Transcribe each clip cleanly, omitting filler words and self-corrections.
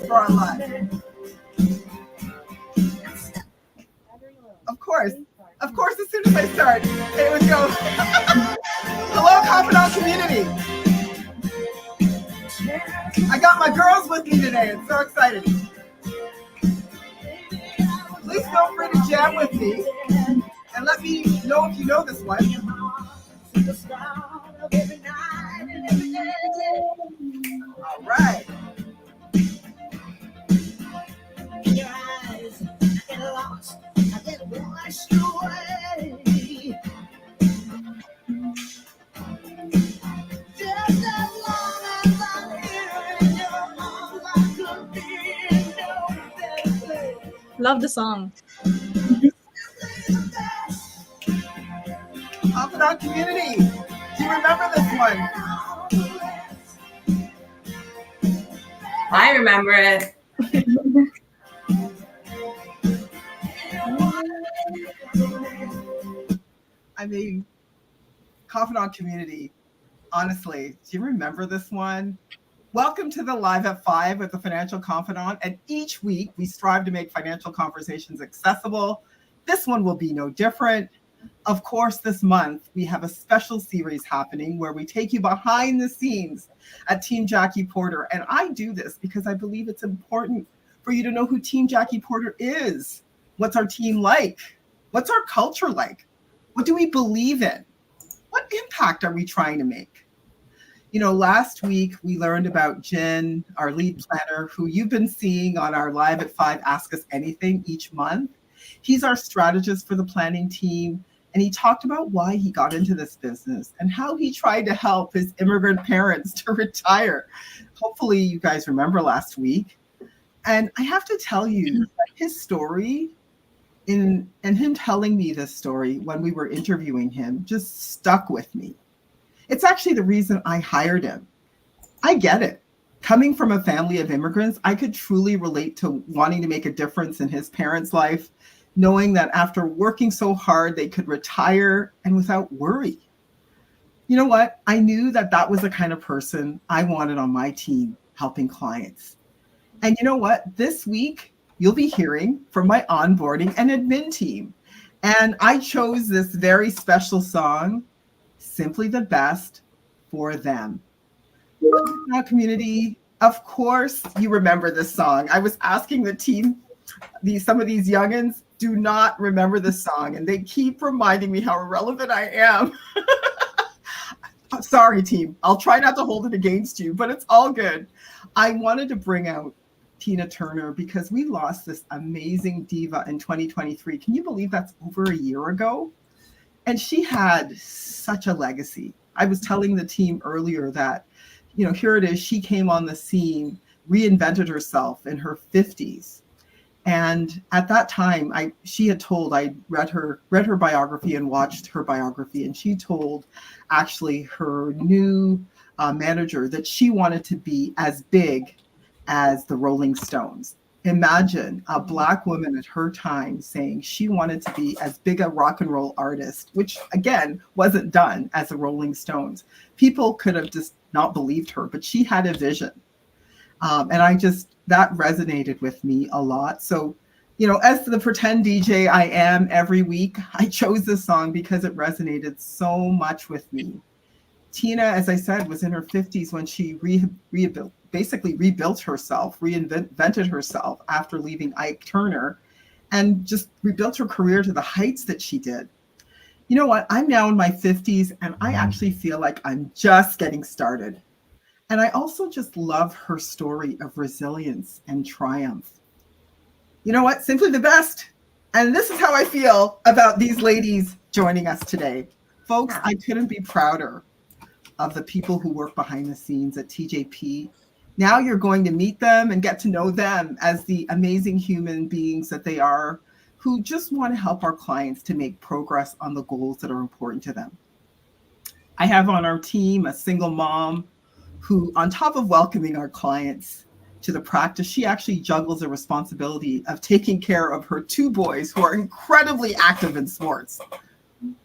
for our live. Of course, as soon as I start, it would go. Hello, Confidant community. I got my girls with me today. It's so exciting. Please feel free to jam with me and let me know if you know this one. All right. In your eyes, I get lost, I get washed away. Just as long as I'm here in your arms, I could be in no better place. Love the song. Confidant community, do you remember this one? I remember it. I mean, Confidant community, honestly, do you remember this one? Welcome to the Live at 5 with the Financial Confidant. And each week we strive to make financial conversations accessible. This one will be no different. Of course, this month we have a special series happening where we take you behind the scenes at Team Jackie Porter. And I do this because I believe it's important for you to know who Team Jackie Porter is. What's our team like? What's our culture like? What do we believe in? What impact are we trying to make? You know, last week we learned about Jen, our lead planner, who you've been seeing on our Live at 5 Ask Us Anything each month. He's our strategist for the planning team. And he talked about why he got into this business and how he tried to help his immigrant parents to retire. Hopefully you guys remember last week. And I have to tell you that his story and him telling me this story when we were interviewing him just stuck with me. It's actually the reason I hired him. I get it. Coming from a family of immigrants, I could truly relate to wanting to make a difference in his parents' life, knowing that after working so hard, they could retire and without worry. You know what? I knew that that was the kind of person I wanted on my team helping clients. And you know what? This week, you'll be hearing from my onboarding and admin team. And I chose this very special song, Simply the Best, for them. Now, community, of course, you remember this song. I was asking the team, some of these youngins do not remember this song, and they keep reminding me how irrelevant I am. Sorry, team. I'll try not to hold it against you, but it's all good. I wanted to bring out Tina Turner because we lost this amazing diva in 2023. Can you believe that's over a year ago? And she had such a legacy. I was telling the team earlier that, you know, here it is. She came on the scene, reinvented herself in her 50s. And at that time, she had told, I read her biography and watched her biography, and she told actually her new manager that she wanted to be as big as the Rolling Stones. Imagine a Black woman at her time saying she wanted to be as big a rock and roll artist, which again wasn't done as the Rolling Stones. People could have just not believed her, but she had a vision. And that resonated with me a lot. So, you know, as the pretend DJ I am every week, I chose this song because it resonated so much with me. Tina, as I said, was in her 50s when she basically rebuilt herself, reinvented herself after leaving Ike Turner, and just rebuilt her career to the heights that she did. You know what? I'm now in my 50s, and I actually feel like I'm just getting started. And I also just love her story of resilience and triumph. You know what? Simply the best. And this is how I feel about these ladies joining us today. Folks, I couldn't be prouder of the people who work behind the scenes at TJP. Now you're going to meet them and get to know them as the amazing human beings that they are, who just want to help our clients to make progress on the goals that are important to them. I have on our team a single mom who, on top of welcoming our clients to the practice, she actually juggles the responsibility of taking care of her two boys who are incredibly active in sports.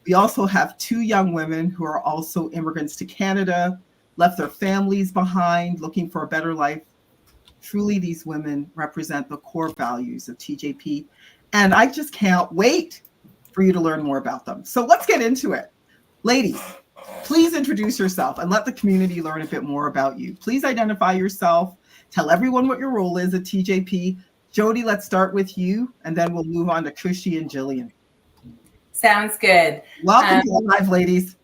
We also have two young women who are also immigrants to Canada, left their families behind, looking for a better life. Truly, these women represent the core values of TJP. And I just can't wait for you to learn more about them. So let's get into it. Ladies, please introduce yourself and let the community learn a bit more about you. Please identify yourself. Tell everyone what your role is at TJP. Jody, let's start with you, and then we'll move on to Khushi and Jillian. Sounds good. Welcome to the live, ladies.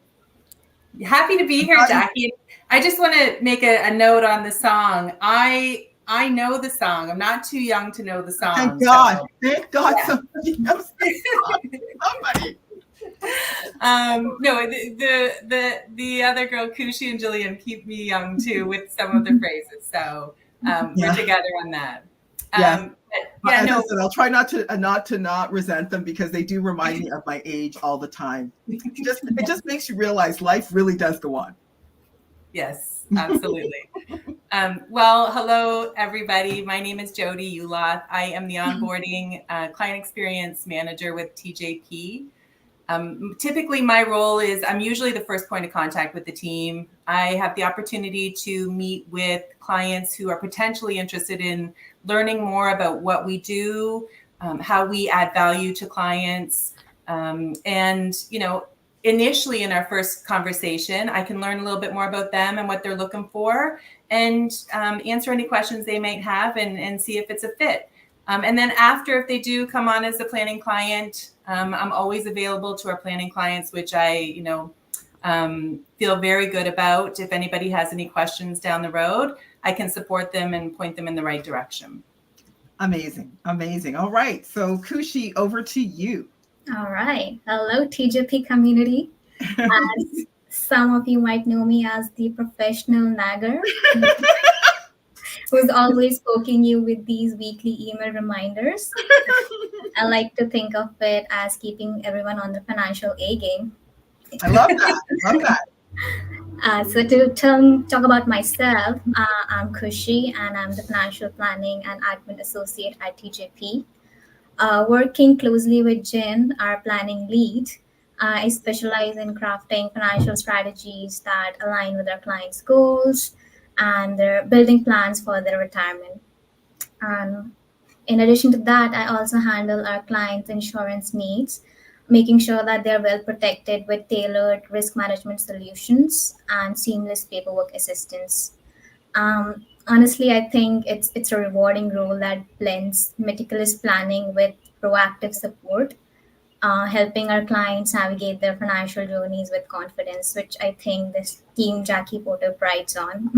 Happy to be here, Jackie. I just want to make a note on the song. I know the song. I'm not too young to know the song. Thank God. So, Thank God yeah. somebody knows the song. Somebody. No, the other girl, Khushi and Jillian, keep me young too with some of the phrases. So we're together on that. Yes. Yeah, no. I said, I'll try not to resent them because they do remind me of my age all the time. It just makes you realize life really does go on. Yes, absolutely. Well, hello, everybody. My name is Jody Euloth. I am the onboarding client experience manager with TJP. Typically, my role is I'm usually the first point of contact with the team. I have the opportunity to meet with clients who are potentially interested in learning more about what we do, how we add value to clients. And, initially in our first conversation, I can learn a little bit more about them and what they're looking for and answer any questions they might have and see if it's a fit. And then after, if they do come on as a planning client, I'm always available to our planning clients, which I, feel very good about. If anybody has any questions down the road, I can support them and point them in the right direction. Amazing. Amazing. All right. So Khushi, over to you. All right. Hello, TJP community. As some of you might know me as the professional nagger who's always poking you with these weekly email reminders. I like to think of it as keeping everyone on the financial A game. I love that. So to talk about myself, I'm Khushi and I'm the Financial Planning and Admin Associate at TJP. Working closely with Jen, our planning lead, I specialize in crafting financial strategies that align with our clients' goals and their building plans for their retirement. And in addition to that, I also handle our clients' insurance needs, making sure that they're well protected with tailored risk management solutions and seamless paperwork assistance. Honestly, I think it's a rewarding role that blends meticulous planning with proactive support, helping our clients navigate their financial journeys with confidence, which I think this team Jackie Porter prides on.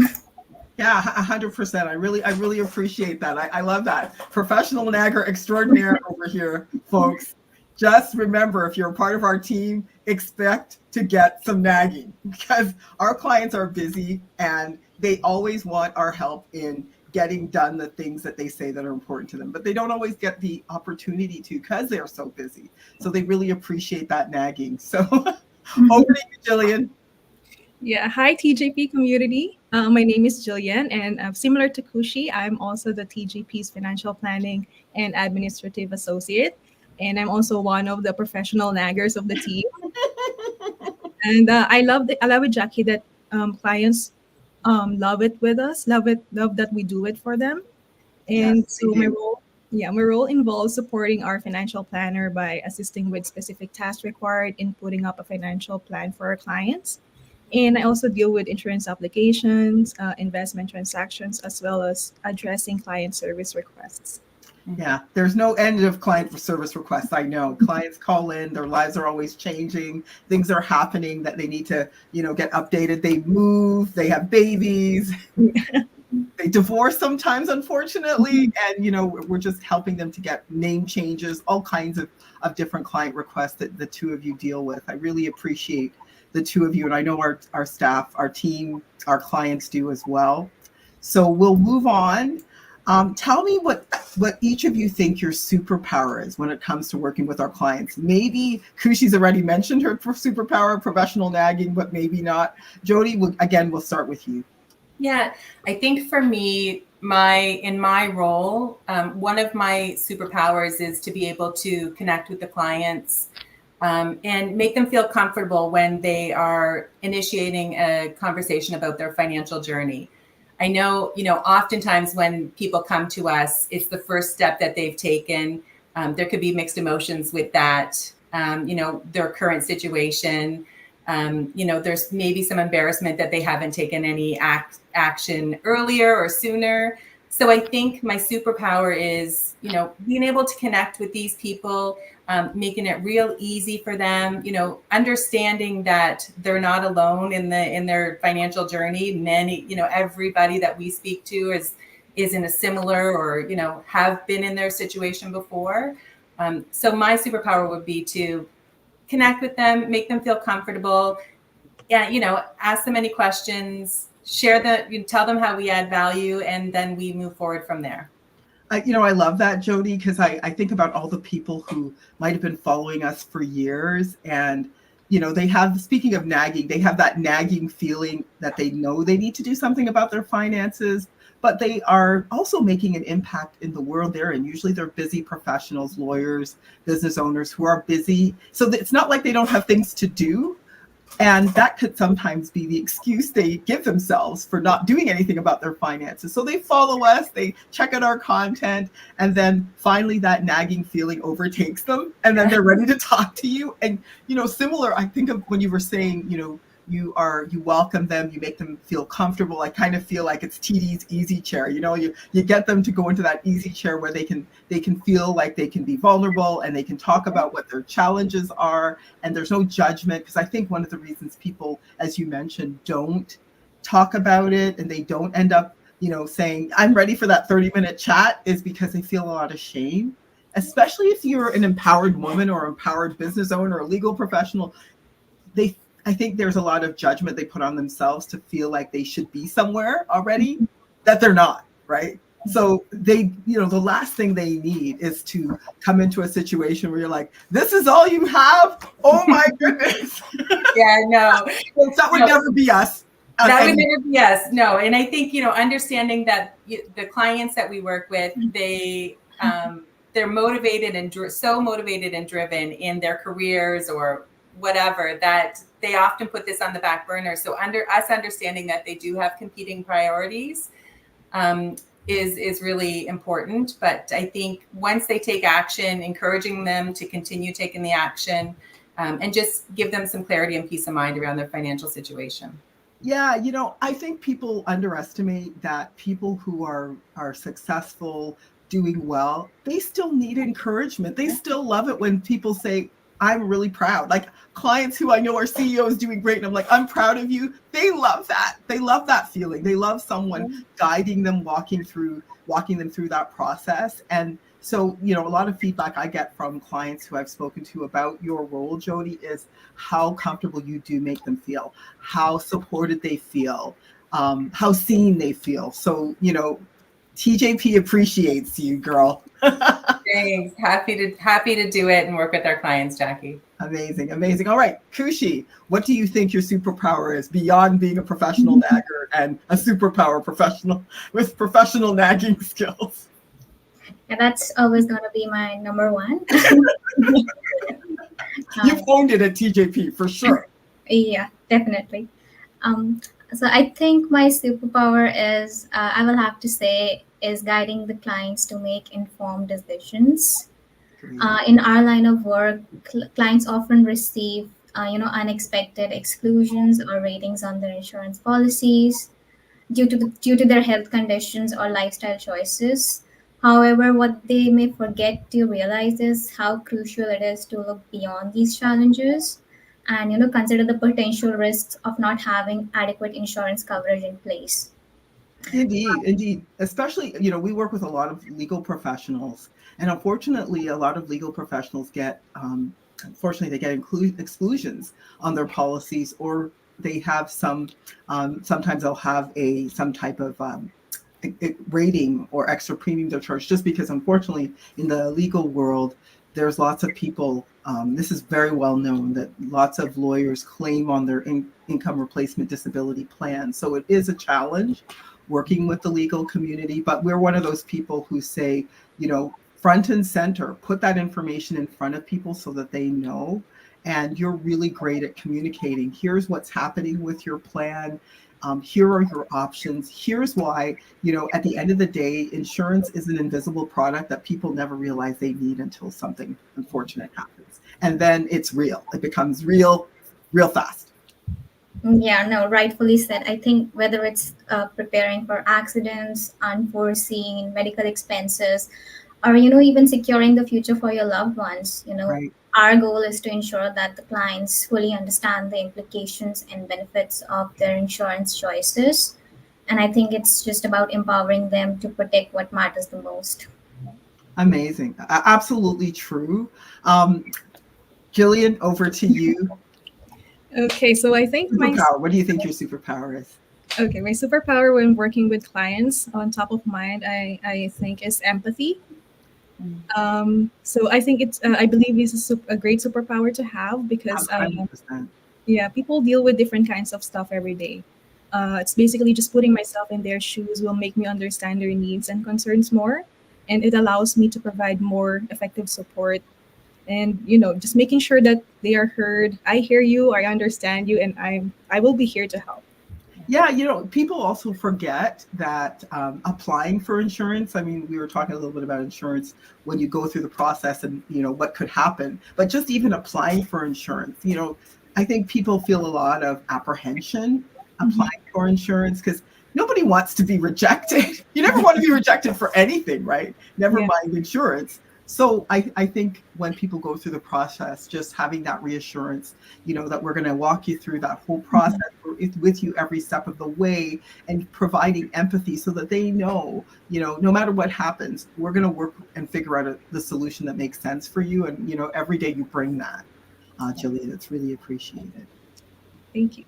Yeah, 100%. I really appreciate that. I love that. Professional nagger extraordinaire over here, folks. Just remember, if you're a part of our team, expect to get some nagging because our clients are busy and they always want our help in getting done the things that they say that are important to them, but they don't always get the opportunity to because they're so busy. So they really appreciate that nagging. So over to you, Jillian. Yeah, hi TJP community. My name is Jillian, and similar to Khushi, I'm also the TJP's financial planning and administrative associate, and I'm also one of the professional naggers of the team. And I love it, Jackie, that clients love it with us, love that we do it for them. And Yes, so my role involves supporting our financial planner by assisting with specific tasks required in putting up a financial plan for our clients. And I also deal with insurance applications, investment transactions, as well as addressing client service requests. Yeah, there's no end of client service requests. I know clients call in, their lives are always changing. Things are happening that they need to, get updated. They move, they have babies, they divorce sometimes, unfortunately. And, we're just helping them to get name changes, all kinds of different client requests that the two of you deal with. I really appreciate the two of you. And I know our staff, our team, our clients do as well. So we'll move on. Tell me what each of you think your superpower is when it comes to working with our clients. Maybe Khushi's already mentioned her superpower, professional nagging, but maybe not. Jody, we'll start with you. Yeah, I think for me, in my role, one of my superpowers is to be able to connect with the clients and make them feel comfortable when they are initiating a conversation about their financial journey. I know, oftentimes when people come to us, it's the first step that they've taken. There could be mixed emotions with that, their current situation. There's maybe some embarrassment that they haven't taken any action earlier or sooner. So I think my superpower is, being able to connect with these people, making it real easy for them, understanding that they're not alone in their financial journey. Many, everybody that we speak to is in a similar or, have been in their situation before. So my superpower would be to connect with them, make them feel comfortable. Yeah, ask them any questions, tell them how we add value, and then we move forward from there. I love that, Jody, because I think about all the people who might have been following us for years, and they have, speaking of nagging, they have that nagging feeling that they know they need to do something about their finances, but they are also making an impact in the world they're in. Usually they're busy professionals, lawyers, business owners who are busy. So it's not like they don't have things to do. And that could sometimes be the excuse they give themselves for not doing anything about their finances. So they follow us, they check out our content, and then finally that nagging feeling overtakes them, and then they're ready to talk to you. And, similar, I think of when you were saying, you welcome them, you make them feel comfortable. I kind of feel like it's TD's easy chair. You get them to go into that easy chair where they can feel like they can be vulnerable and they can talk about what their challenges are, and there's no judgment. Because I think one of the reasons people, as you mentioned, don't talk about it and they don't end up, saying, I'm ready for that 30-minute chat, is because they feel a lot of shame, especially if you're an empowered woman or empowered business owner or legal professional. I think there's a lot of judgment they put on themselves to feel like they should be somewhere already that they're not, right? So the last thing they need is to come into a situation where you're like, this is all you have? Oh my goodness. Yeah, no. That would never be us. That would never be us. No. And I think, understanding that the clients that we work with, they're motivated and so motivated and driven in their careers or whatever, that they often put this on the back burner. So understanding that they do have competing priorities is really important. But I think once they take action, encouraging them to continue taking the action, and just give them some clarity and peace of mind around their financial situation. Yeah, I think people underestimate that people who are successful, doing well, they still need encouragement. They still love it when people say, I'm really proud. Like clients who I know are CEOs doing great, and I'm like, I'm proud of you. They love that. They love that feeling. They love someone guiding them, walking them through that process. And so, a lot of feedback I get from clients who I've spoken to about your role, Jody, is how comfortable you do make them feel, how supported they feel, how seen they feel. So, TJP appreciates you, girl. Thanks. Happy to do it and work with our clients, Jackie. Amazing. All right, Khushi, what do you think your superpower is beyond being a professional nagger and a superpower professional with professional nagging skills? Yeah, that's always going to be my number one. You've owned it at TJP for sure. Yeah, definitely. So I think my superpower is, I will have to say, is guiding the clients to make informed decisions. In our line of work, clients often receive, unexpected exclusions or ratings on their insurance policies due to their health conditions or lifestyle choices. However, what they may forget to realize is how crucial it is to look beyond these challenges and consider the potential risks of not having adequate insurance coverage in place. Indeed. Especially, we work with a lot of legal professionals, and unfortunately, a lot of legal professionals get, exclusions on their policies, or they have sometimes they'll have some type of rating or extra premium they're charged, just because unfortunately in the legal world, there's lots of people, this is very well known, that lots of lawyers claim on their income replacement disability plan. So it is a challenge working with the legal community, but we're one of those people who say, front and center, put that information in front of people so that they know. And you're really great at communicating. Here's what's happening with your plan. Here are your options. Here's why, at the end of the day, insurance is an invisible product that people never realize they need until something unfortunate happens. And then it's real. It becomes real fast. Yeah, no, rightfully said. I think whether it's preparing for accidents, unforeseen medical expenses, or even securing the future for your loved ones, Right. our goal is to ensure that the clients fully understand the implications and benefits of their insurance choices. And I think it's just about empowering them to protect what matters the most. Amazing. Absolutely true. Jillian, over to you. Okay, so I think Superpower. What do you think your superpower is? my superpower when working with clients on top of mind, I think is empathy. So I think I believe it's a great superpower to have because 100%. yeah, people deal with different kinds of stuff every day. It's basically just putting myself in their shoes will make me understand their needs and concerns more, and it allows me to provide more effective support. And just making sure that they are heard. I hear you, I understand you, and I will be here to help. Yeah, people also forget that applying for insurance, I mean, we were talking a little bit about insurance when you go through the process and, what could happen, but just even applying for insurance, I think people feel a lot of apprehension applying for insurance because nobody wants to be rejected. You never want to be rejected for anything, right? Never Yeah. mind insurance. So I think when people go through the process, just having that reassurance, that we're going to walk you through that whole process with you every step of the way and providing empathy so that they know, no matter what happens, we're going to work and figure out the solution that makes sense for you. And, every day you bring that, Jillian, it's really appreciated. Thank you.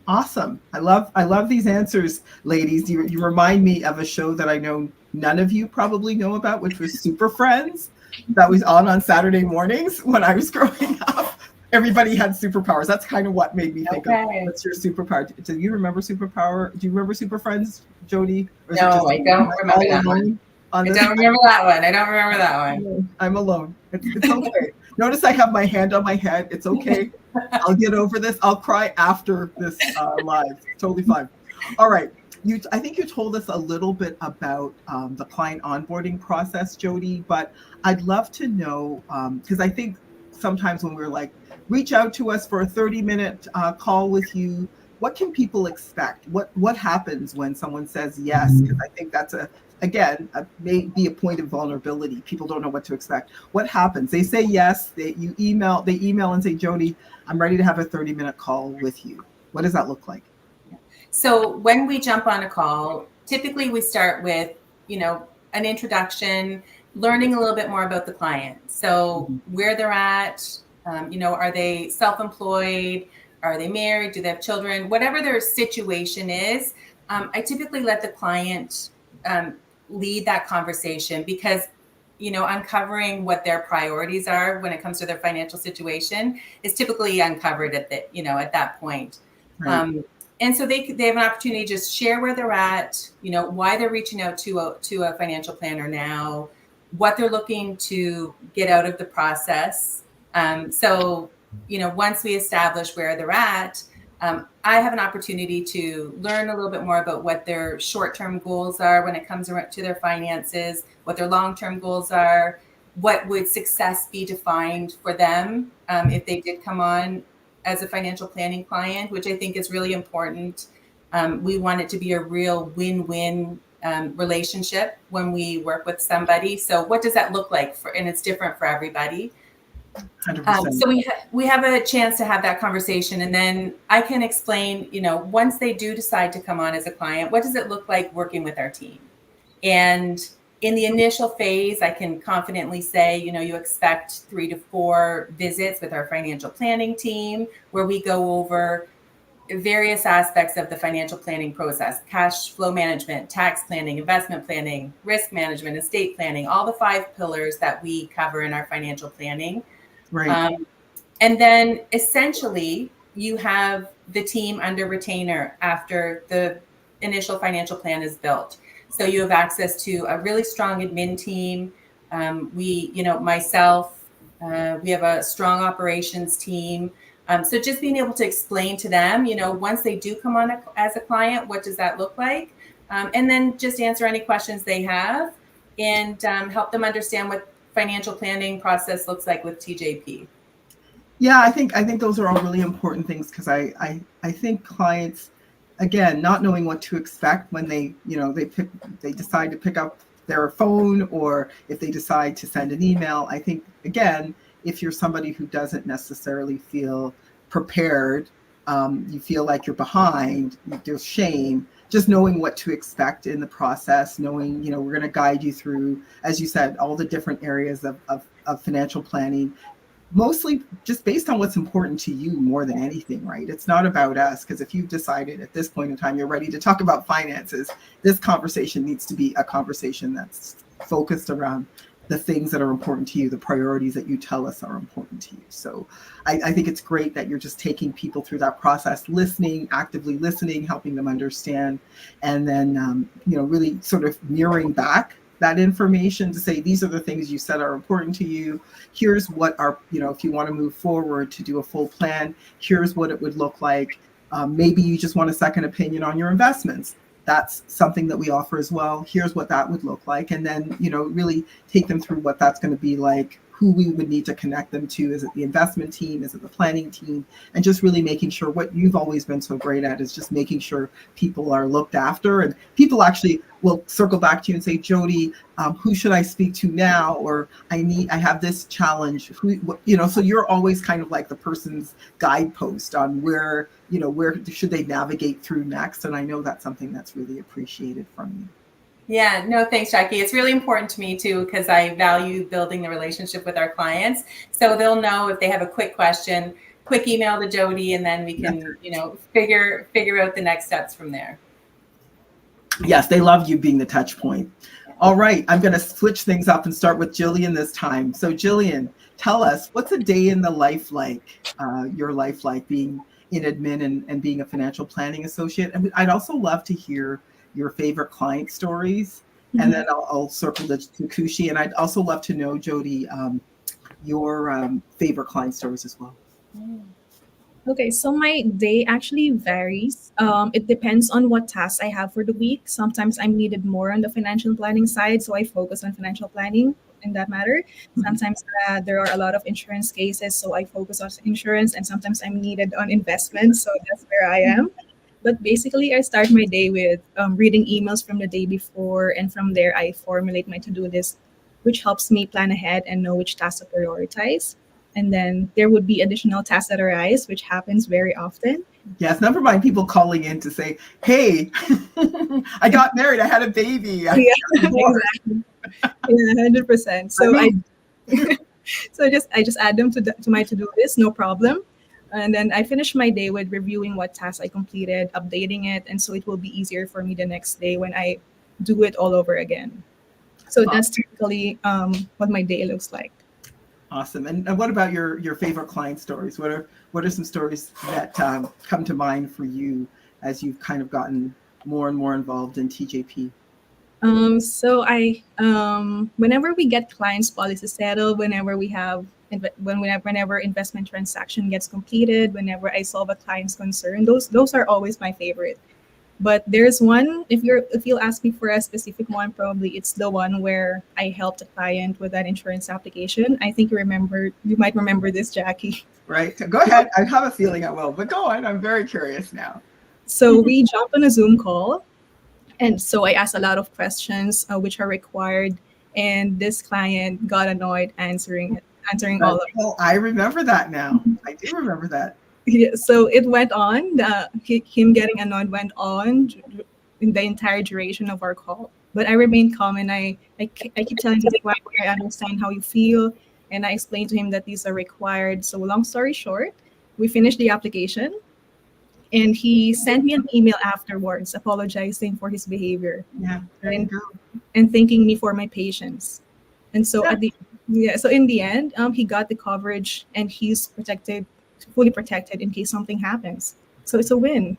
Awesome. I love these answers, ladies. You remind me of a show that I know none of you probably know about, which was Super Friends. That was on Saturday mornings when I was growing up. Everybody had superpowers. That's kind of what made me think of what's your superpower. Do you remember Superpower? Do you remember Super Friends, Jody? No, I don't remember that one. I don't remember that one. I'm alone. It's okay. Notice I have my hand on my head. It's okay. I'll get over this. I'll cry after this live. Totally fine. All right. I think you told us a little bit about the client onboarding process, Jody, but I'd love to know, because I think sometimes when we're like, reach out to us for a 30-minute call with you, what can people expect? What happens when someone says yes? Because I think that's may be a point of vulnerability. People don't know what to expect. What happens? They say yes. They email and say, Jody, I'm ready to have a 30-minute call with you. What does that look like? So when we jump on a call, typically we start with, an introduction, learning a little bit more about the client. So where they're at, are they self-employed? Are they married? Do they have children? Whatever their situation is, I typically let the client lead that conversation because, uncovering what their priorities are when it comes to their financial situation is typically uncovered at that point. Right. And so they have an opportunity to just share where they're at, why they're reaching out to a financial planner now, what they're looking to get out of the process. So, once we establish where they're at, I have an opportunity to learn a little bit more about what their short-term goals are when it comes to their finances, what their long-term goals are, what would success be defined for them if they did come on as a financial planning client, which I think is really important. We want it to be a real win-win relationship when we work with somebody. So what does that look like and it's different for everybody. 100%. So we have a chance to have that conversation, and then I can explain, once they do decide to come on as a client, what does it look like working with our team? And in the initial phase, I can confidently say, you expect 3 to 4 visits with our financial planning team, where we go over various aspects of the financial planning process: cash flow management, tax planning, investment planning, risk management, estate planning, all the 5 pillars that we cover in our financial planning. Right. And then essentially you have the team under retainer after the initial financial plan is built. So you have access to a really strong admin team. Myself, we have a strong operations team. So just being able to explain to them, once they do come on as a client, what does that look like? And then just answer any questions they have and help them understand what financial planning process looks like with TJP. Yeah, I think those are all really important things, because I think clients, again, not knowing what to expect when they decide to pick up their phone, or if they decide to send an email. I think, again, if you're somebody who doesn't necessarily feel prepared, you feel like you're behind, there's shame, just knowing what to expect in the process, knowing, we're going to guide you through, as you said, all the different areas of financial planning, mostly just based on what's important to you more than anything, right? It's not about us, because if you've decided at this point in time you're ready to talk about finances, this conversation needs to be a conversation that's focused around the things that are important to you, the priorities that you tell us are important to you. So I think it's great that you're just taking people through that process, listening, actively listening, helping them understand, and then really sort of mirroring back that information to say, these are the things you said are important to you. Here's what are, if you want to move forward to do a full plan, here's what it would look like. Maybe you just want a second opinion on your investments. That's something that we offer as well. Here's what that would look like. And then, really take them through what that's going to be like, who we would need to connect them to. Is it the investment team? Is it the planning team? And just really making sure, what you've always been so great at is just making sure people are looked after. And people actually will circle back to you and say, Jody, who should I speak to now? Or I have this challenge. So you're always kind of like the person's guidepost on where should they navigate through next. And I know that's something that's really appreciated from you. Yeah, no, thanks, Jackie. It's really important to me too, because I value building the relationship with our clients. So they'll know if they have a quick question, quick email to Jody, and then we can, figure out the next steps from there. Yes, they love you being the touch point. All right, I'm going to switch things up and start with Jillian this time. So Jillian, tell us, what's a day in the life like, your life like, being in admin and being a financial planning associate? And I'd also love to hear your favorite client stories, and then I'll circle to Khushi. And I'd also love to know, Jody, your favorite client stories as well. Okay, so my day actually varies. It depends on what tasks I have for the week. Sometimes I'm needed more on the financial planning side, so I focus on financial planning in that matter. Sometimes there are a lot of insurance cases, so I focus on insurance, and sometimes I'm needed on investments, so that's where I am. But basically, I start my day with reading emails from the day before, and from there, I formulate my to-do list, which helps me plan ahead and know which tasks to prioritize. And then there would be additional tasks that arise, which happens very often. Yes, never mind people calling in to say, hey, I got married, I had a baby. Yeah, exactly. Yeah, 100%. So I just add them to my to-do list, no problem. And then I finish my day with reviewing what tasks I completed, updating it, and so it will be easier for me the next day when I do it all over again. So that's typically what my day looks like. Awesome. And what about your favorite client stories? What are some stories that come to mind for you as you've kind of gotten more and more involved in TJP? So I whenever we get clients' policies settled, whenever investment transaction gets completed, whenever I solve a client's concern, those are always my favorite. But there's one, if you'll ask me for a specific one, probably it's the one where I helped a client with that insurance application. I think you might remember this, Jackie. Right. Go ahead. I have a feeling I will, but go on. I'm very curious now. So we jumped on a Zoom call, and so I asked a lot of questions which are required, and this client got annoyed answering all of them. Well, I remember that now. I do remember that. Yeah, so it went on. Him getting annoyed went on in the entire duration of our call. But I remained calm, and I keep telling him why I understand how you feel, and I explained to him that these are required. So long story short, we finished the application, and he sent me an email afterwards apologizing for his behavior. Yeah, there you go. And thanking me for my patience. And so so in the end, he got the coverage, and he's fully protected in case something happens. So it's a win.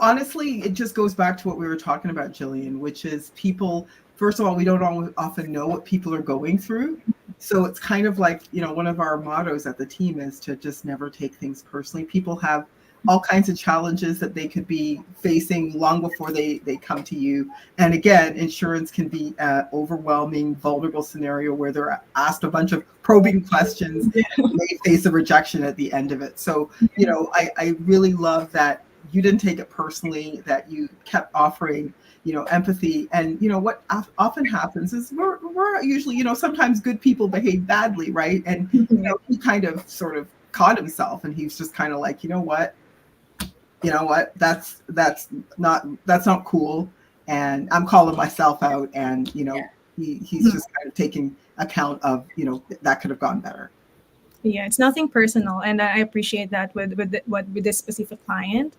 Honestly, it just goes back to what we were talking about, Jillian, which is people, first of all, we don't often know what people are going through. So it's kind of like, one of our mottos at the team is to just never take things personally. People have all kinds of challenges that they could be facing long before they come to you. And again, insurance can be an overwhelming, vulnerable scenario where they're asked a bunch of probing questions and they face a rejection at the end of it. So, I really love that you didn't take it personally, that you kept offering empathy. And what often happens is we're usually, sometimes good people behave badly, right? And he kind of sort of caught himself, and he's just kind of like, that's not cool, and I'm calling myself out, and he's just kind of taking account of that could have gone better. Yeah, it's nothing personal, and I appreciate that with this specific client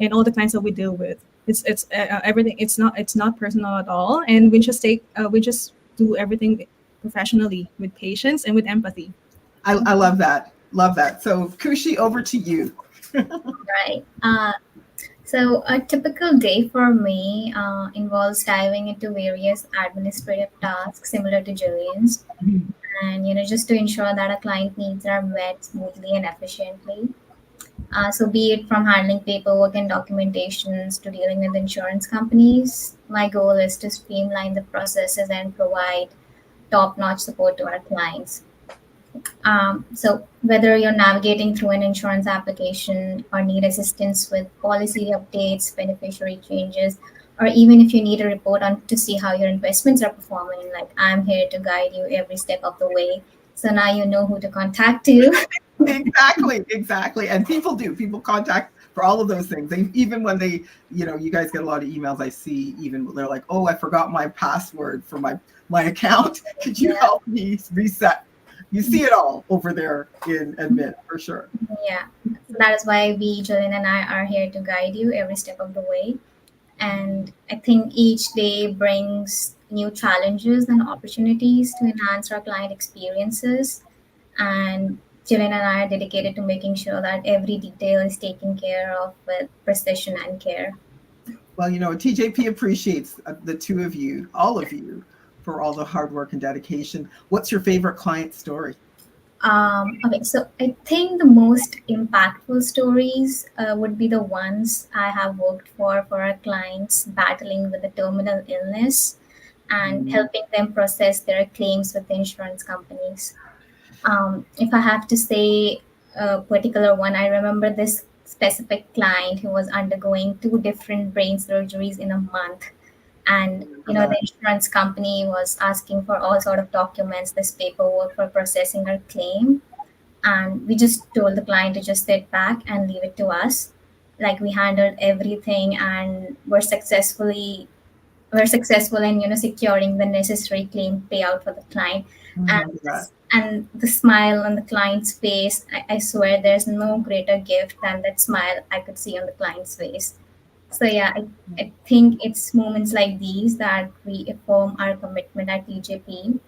and all the clients that we deal with. It's everything. It's not personal at all, and we just do everything professionally with patience and with empathy. I love that. So Khushi, over to you. Right. So a typical day for me involves diving into various administrative tasks similar to Jillian's, and just to ensure that our client needs are met smoothly and efficiently. So be it from handling paperwork and documentations to dealing with insurance companies, my goal is to streamline the processes and provide top-notch support to our clients. So whether you're navigating through an insurance application or need assistance with policy updates, beneficiary changes, or even if you need a report on to see how your investments are performing, like I'm here to guide you every step of the way. So now you know who to contact to. Exactly. And people contact for all of those things. Even when they, you guys get a lot of emails, I see even they're like, oh, I forgot my password for my account. Could you help me reset? You see it all over there in admin, for sure. Yeah, so that is why Jillian and I are here to guide you every step of the way. And I think each day brings new challenges and opportunities to enhance our client experiences. And Jillian and I are dedicated to making sure that every detail is taken care of with precision and care. Well, TJP appreciates the two of you, all of you, for all the hard work and dedication. What's your favorite client story? Okay, so I think the most impactful stories would be the ones I have worked for our clients battling with a terminal illness and helping them process their claims with insurance companies. If I have to say a particular one, I remember this specific client who was undergoing 2 different brain surgeries in a month. And the insurance company was asking for all sort of documents, this paperwork for processing our claim, and we just told the client to just sit back and leave it to us. Like we handled everything, and we're successful in securing the necessary claim payout for the client. And the smile on the client's face, I swear there's no greater gift than that smile I could see on the client's face. So yeah, I think it's moments like these that reaffirm our commitment at TJP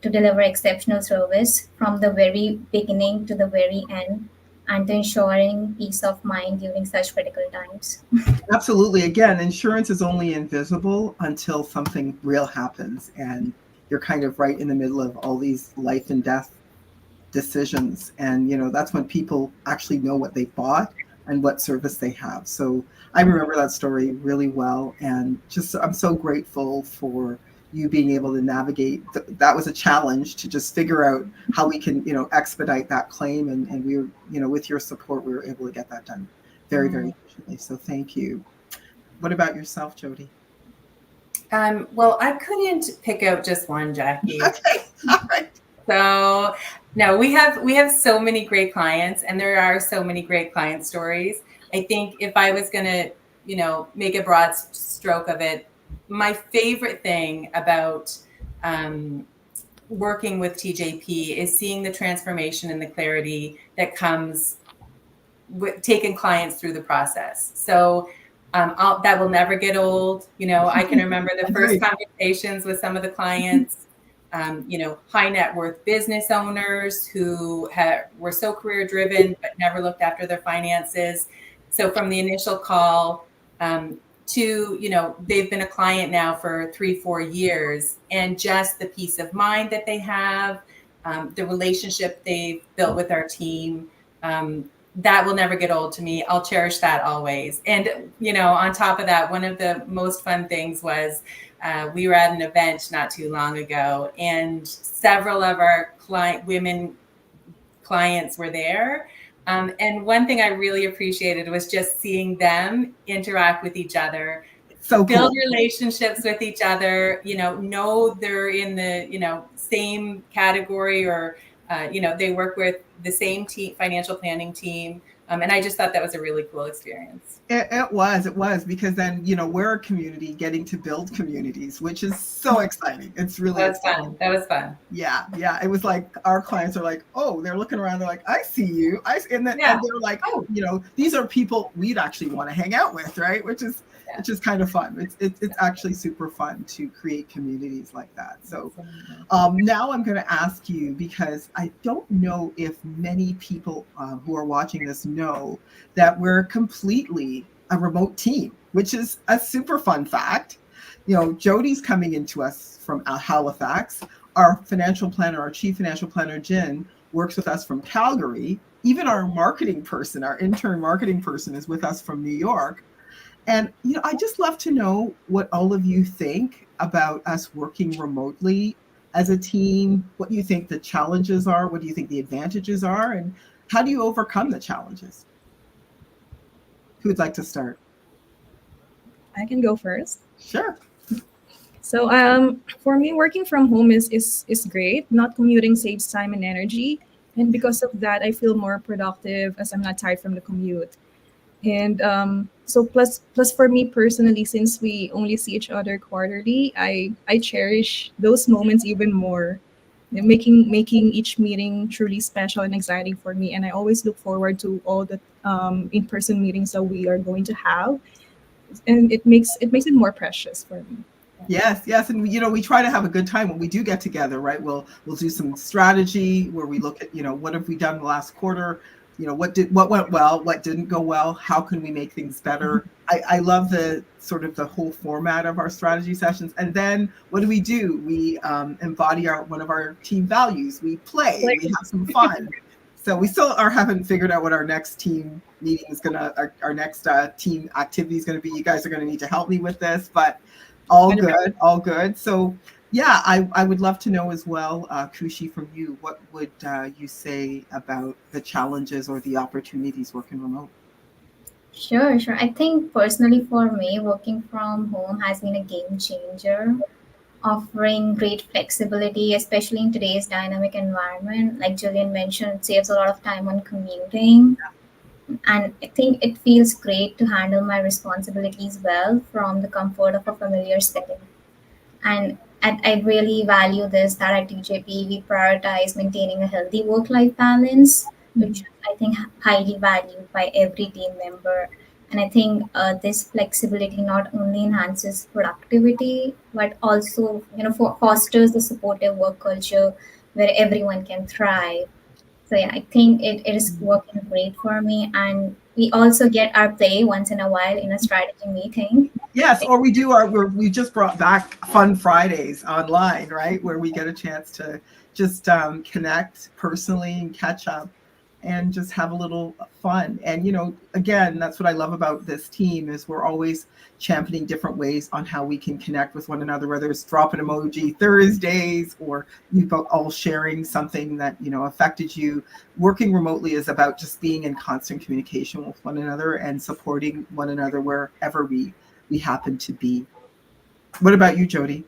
to deliver exceptional service from the very beginning to the very end, and to ensuring peace of mind during such critical times. Absolutely. Again, insurance is only invisible until something real happens, and you're kind of right in the middle of all these life and death decisions. And, that's when people actually know what they bought and what service they have. So I remember that story really well. And I'm so grateful for you being able to navigate. That was a challenge to just figure out how we can, expedite that claim. And we were, with your support, we were able to get that done very, very efficiently. So thank you. What about yourself, Jody? Well, I couldn't pick out just one, Jackie. Okay. All right. So no, we have so many great clients, and there are so many great client stories. I think if I was going to, make a broad stroke of it, my favorite thing about working with TJP is seeing the transformation and the clarity that comes with taking clients through the process. So that will never get old. I can remember the first conversations with some of the clients, high net worth business owners who were so career driven, but never looked after their finances. So from the initial call to, they've been a client now for 3-4 years, and just the peace of mind that they have, the relationship they've built with our team. That will never get old to me. I'll cherish that always. And, on top of that, one of the most fun things was we were at an event not too long ago, and several of our women clients were there. And one thing I really appreciated was just seeing them interact with each other, so build cool. relationships with each other, know they're in the, same category, or, they work with the same team, financial planning team. And I just thought that was a really cool experience. It was because then, we're a community getting to build communities, which is so exciting. It's really fun. That was fun. Yeah. It was like our clients are like, oh, they're looking around. They're like, I see you. And they're like, oh, these are people we'd actually want to hang out with, right? Which is kind of fun. It's actually super fun to create communities like that. So now I'm going to ask you, because I don't know if many people who are watching this know that we're completely a remote team, which is a super fun fact. Jody's coming into us from Halifax. Our financial planner, our chief financial planner, Jen, works with us from Calgary. Even our marketing person, our intern marketing person, is with us from New York. And, I just love to know what all of you think about us working remotely as a team, what you think the challenges are, what do you think the advantages are, and how do you overcome the challenges? Who would like to start? I can go first. Sure. So for me, working from home is great. Not commuting saves time and energy. And because of that, I feel more productive as I'm not tired from the commute. And so plus for me personally, since we only see each other quarterly, I cherish those moments even more, making each meeting truly special and exciting for me. And I always look forward to all the in-person meetings that we are going to have, and it makes it more precious for me. Yes, and we try to have a good time when we do get together, right? We'll do some strategy where we look at what have we done the last quarter, what went well, what didn't go well, how can we make things better. I love the sort of the whole format of our strategy sessions. And then what do? We embody one of our team values. We play, we have some fun. So we still haven't figured out what our next team meeting is our next team activity is going to be. You guys are going to need to help me with this, but all good. So yeah, I would love to know as well, Khushi, from you, what would you say about the challenges or the opportunities working remote? Sure. I think personally for me, working from home has been a game changer, offering great flexibility, especially in today's dynamic environment. Like Jillian mentioned, it saves a lot of time on commuting. And I think it feels great to handle my responsibilities well from the comfort of a familiar setting. And I really value this that at TJP we prioritize maintaining a healthy work life balance, which I think highly valued by every team member. And I think this flexibility not only enhances productivity, but also fosters the supportive work culture where everyone can thrive. So yeah, I think it is working great for me. And we also get our play once in a while in a strategy meeting. Yes, or we just brought back Fun Fridays online, right? Where we get a chance to just connect personally and catch up and just have a little fun. And, again, that's what I love about this team is we're always championing different ways on how we can connect with one another, whether it's drop an emoji Thursdays or you all sharing something that, affected you. Working remotely is about just being in constant communication with one another and supporting one another wherever we happen to be. What about you, Jody?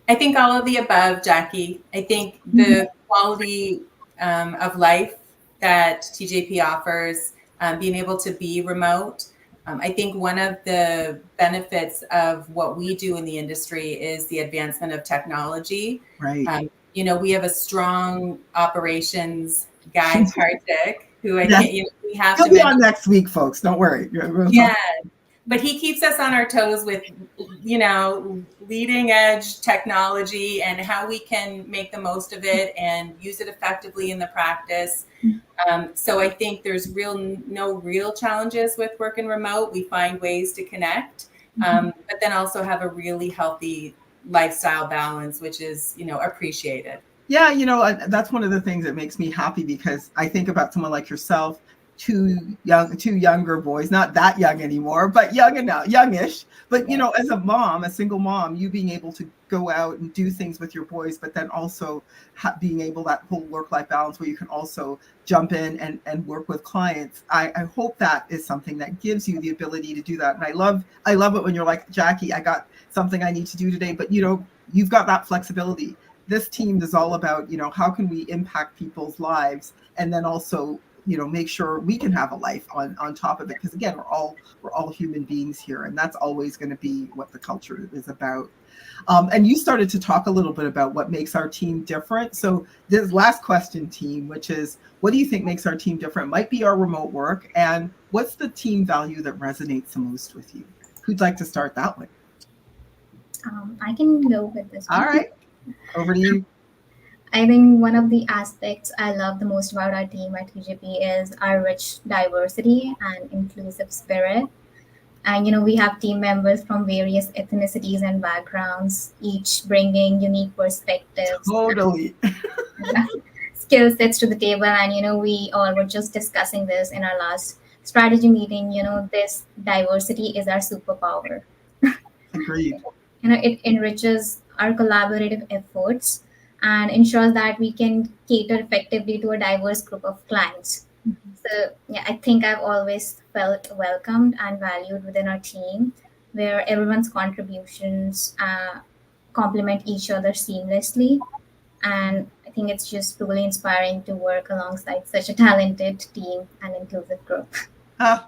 I think all of the above, Jackie. I think the quality of life that TJP offers, being able to be remote. I think one of the benefits of what we do in the industry is the advancement of technology. Right. We have a strong operations guy, Kartik, who I think we have He'll to be on next week, folks. Don't worry. Yeah. But he keeps us on our toes with, leading edge technology and how we can make the most of it and use it effectively in the practice. So I think there's no real challenges with working remote. We find ways to connect, but then also have a really healthy lifestyle balance, which is, appreciated. Yeah, that's one of the things that makes me happy, because I think about someone like yourself, two younger boys, not that young anymore, but young enough, youngish. But as a mom, a single mom, you being able to go out and do things with your boys, but then also being able, that whole work-life balance where you can also jump in and work with clients. I hope that is something that gives you the ability to do that. And I love it when you're like, Jackie, I got something I need to do today, but you've got that flexibility. This team is all about, how can we impact people's lives, and then also, make sure we can have a life on top of it. Because again, we're all human beings here, and that's always going to be what the culture is about. And you started to talk a little bit about what makes our team different. So this last question, team, which is, what do you think makes our team different? Might be our remote work, and what's the team value that resonates the most with you? Who'd like to start that one? I can go with this one. All right. Over to you. I think one of the aspects I love the most about our team at TJP is our rich diversity and inclusive spirit. And we have team members from various ethnicities and backgrounds, each bringing unique perspectives, Totally. skill sets to the table. And we all were just discussing this in our last strategy meeting. This diversity is our superpower. Agreed. It enriches our collaborative efforts and ensures that we can cater effectively to a diverse group of clients. So yeah, I think I've always felt welcomed and valued within our team, where everyone's contributions complement each other seamlessly. And I think it's just really inspiring to work alongside such a talented team and inclusive group. I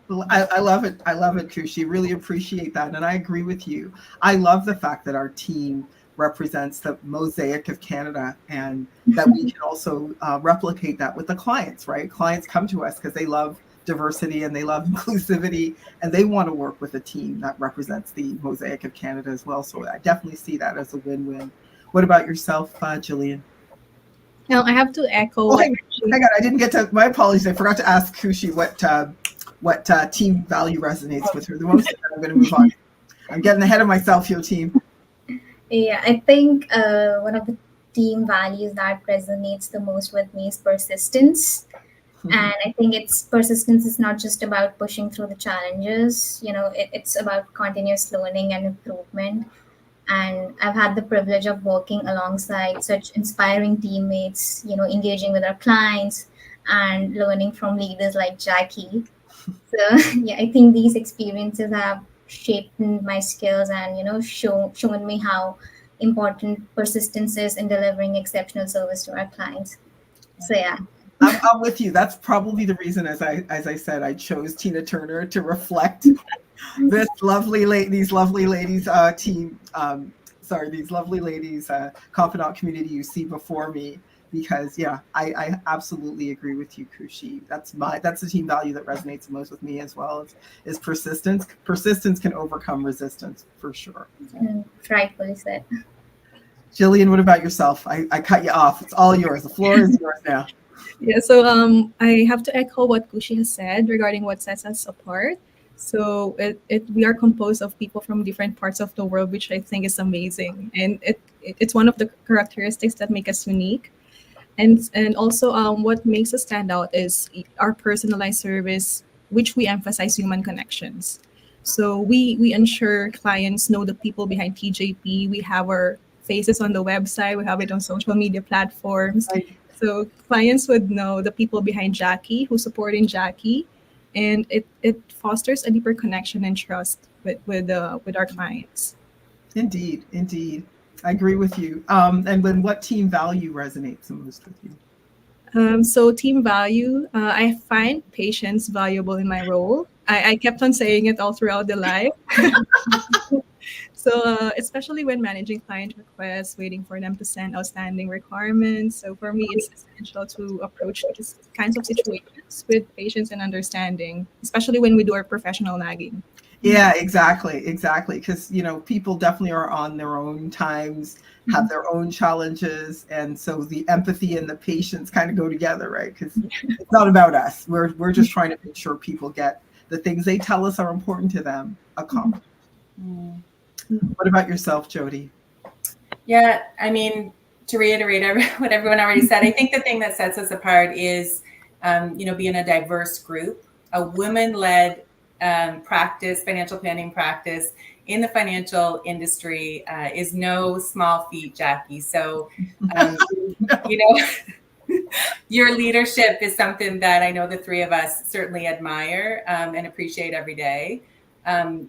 love it. I love it, Khushi. Really appreciate that. And I agree with you. I love the fact that our team represents the mosaic of Canada, and that we can also replicate that with the clients, right? Clients come to us because they love diversity and they love inclusivity, and they want to work with a team that represents the mosaic of Canada as well. So I definitely see that as a win-win. What about yourself, Jillian? Now I have to echo. Oh, hang on. I didn't get to, my apologies. I forgot to ask Khushi what team value resonates with her the most. I'm going to move on. I'm getting ahead of myself here, team. Yeah, I think one of the team values that resonates the most with me is persistence. And I think persistence is not just about pushing through the challenges. It's about continuous learning and improvement. And I've had the privilege of working alongside such inspiring teammates, engaging with our clients and learning from leaders like Jackie. So yeah, I think these experiences have shaped my skills and shown me how important persistence is in delivering exceptional service to our clients. So yeah, I'm with you. That's probably the reason, as I said, I chose Tina Turner to reflect these lovely ladies team. These lovely ladies confidant community you see before me. Because yeah, I absolutely agree with you, Khushi. That's the team value that resonates the most with me as well, is persistence. Persistence can overcome resistance for sure. Rightfully said. Jillian, what about yourself? I cut you off. It's all yours. The floor is yours now. Yeah, so I have to echo what Khushi has said regarding what sets us apart. So we are composed of people from different parts of the world, which I think is amazing, and it's one of the characteristics that make us unique. And also what makes us stand out is our personalized service, which we emphasize human connections. So we ensure clients know the people behind TJP. We have our faces on the website. We have it on social media platforms. Right. So clients would know the people behind Jackie, who's supporting Jackie, and it fosters a deeper connection and trust with our clients. Indeed. I agree with you. And when what team value resonates the most with you? So team value, I find patience valuable in my role. I kept on saying it all throughout the life. So especially when managing client requests, waiting for them to send outstanding requirements. So for me, it's essential to approach these kinds of situations with patience and understanding, especially when we do our professional nagging. Yeah, exactly. Because, people definitely are on their own times, have their own challenges. And so the empathy and the patience kind of go together, right? Because it's not about us. We're just trying to make sure people get the things they tell us are important to them accomplished. What about yourself, Jody? Yeah, I mean, to reiterate what everyone already said, I think the thing that sets us apart is, being a diverse group, a women-led practice, financial planning practice in the financial industry is no small feat, Jackie. So, your leadership is something that I know the three of us certainly admire and appreciate every day.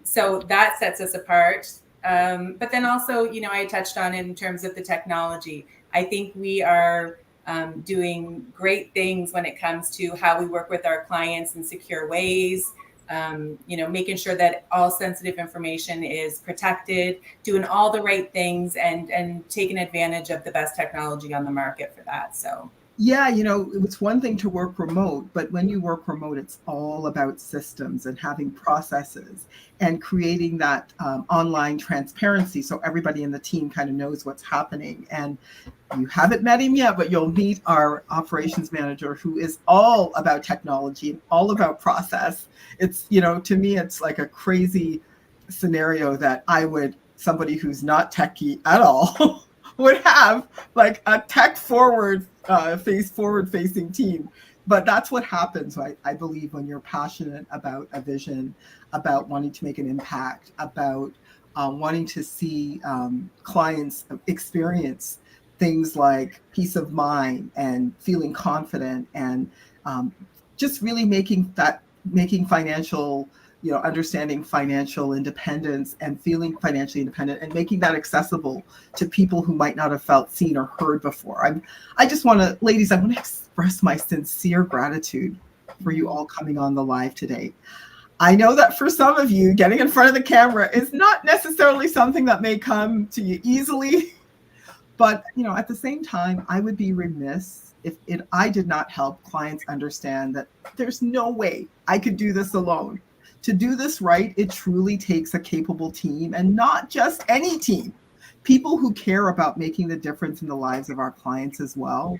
So that sets us apart. But then also, I touched on it in terms of the technology. I think we are doing great things when it comes to how we work with our clients in secure ways, making sure that all sensitive information is protected, doing all the right things and taking advantage of the best technology on the market for that. So. Yeah, it's one thing to work remote, but when you work remote, it's all about systems and having processes and creating that online transparency so everybody in the team kind of knows what's happening. And you haven't met him yet, but you'll meet our operations manager who is all about technology and all about process. It's, to me, it's like a crazy scenario that somebody who's not techie at all would have like a tech forward facing team. But that's what happens, I believe, when you're passionate about a vision, about wanting to make an impact, about wanting to see clients experience things like peace of mind and feeling confident and just really making financial, understanding financial independence and feeling financially independent and making that accessible to people who might not have felt seen or heard before. Ladies, I want to express my sincere gratitude for you all coming on the live today. I know that for some of you, getting in front of the camera is not necessarily something that may come to you easily, but at the same time, I would be remiss if I did not help clients understand that there's no way I could do this alone. To do this right, it truly takes a capable team, and not just any team, people who care about making the difference in the lives of our clients as well.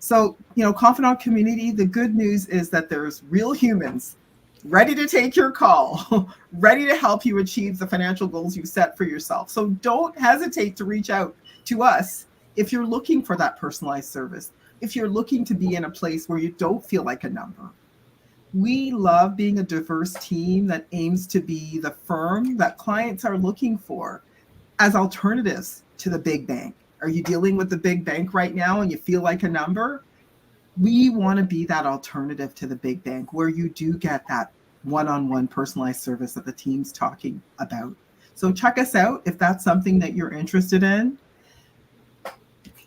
So, Confidant community, the good news is that there's real humans ready to take your call, ready to help you achieve the financial goals you set for yourself. So don't hesitate to reach out to us if you're looking for that personalized service, if you're looking to be in a place where you don't feel like a number. We love being a diverse team that aims to be the firm that clients are looking for as alternatives to the big bank. Are you dealing with the big bank right now and you feel like a number? We want to be that alternative to the big bank where you do get that one-on-one personalized service that the team's talking about. So check us out if that's something that you're interested in.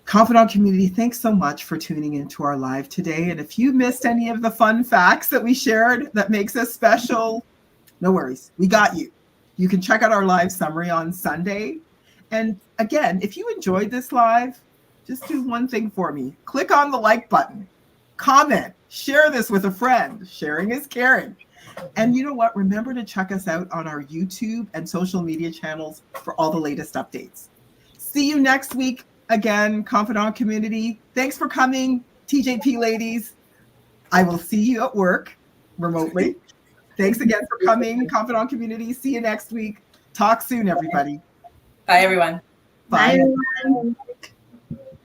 Confidant community, thanks so much for tuning into our live today. And if you missed any of the fun facts that we shared that makes us special, no worries, we got you. You can check out our live summary on Sunday. And again, if you enjoyed this live, just do one thing for me. Click on the like button, comment, share this with a friend. Sharing is caring. And you know what? Remember to check us out on our YouTube and social media channels for all the latest updates. See you next week. Again, Confidant community, thanks for coming, TJP ladies. I will see you at work remotely. Thanks again for coming, Confidant community. See you next week. Talk soon, everybody. Bye, everyone. Bye. Bye, everyone.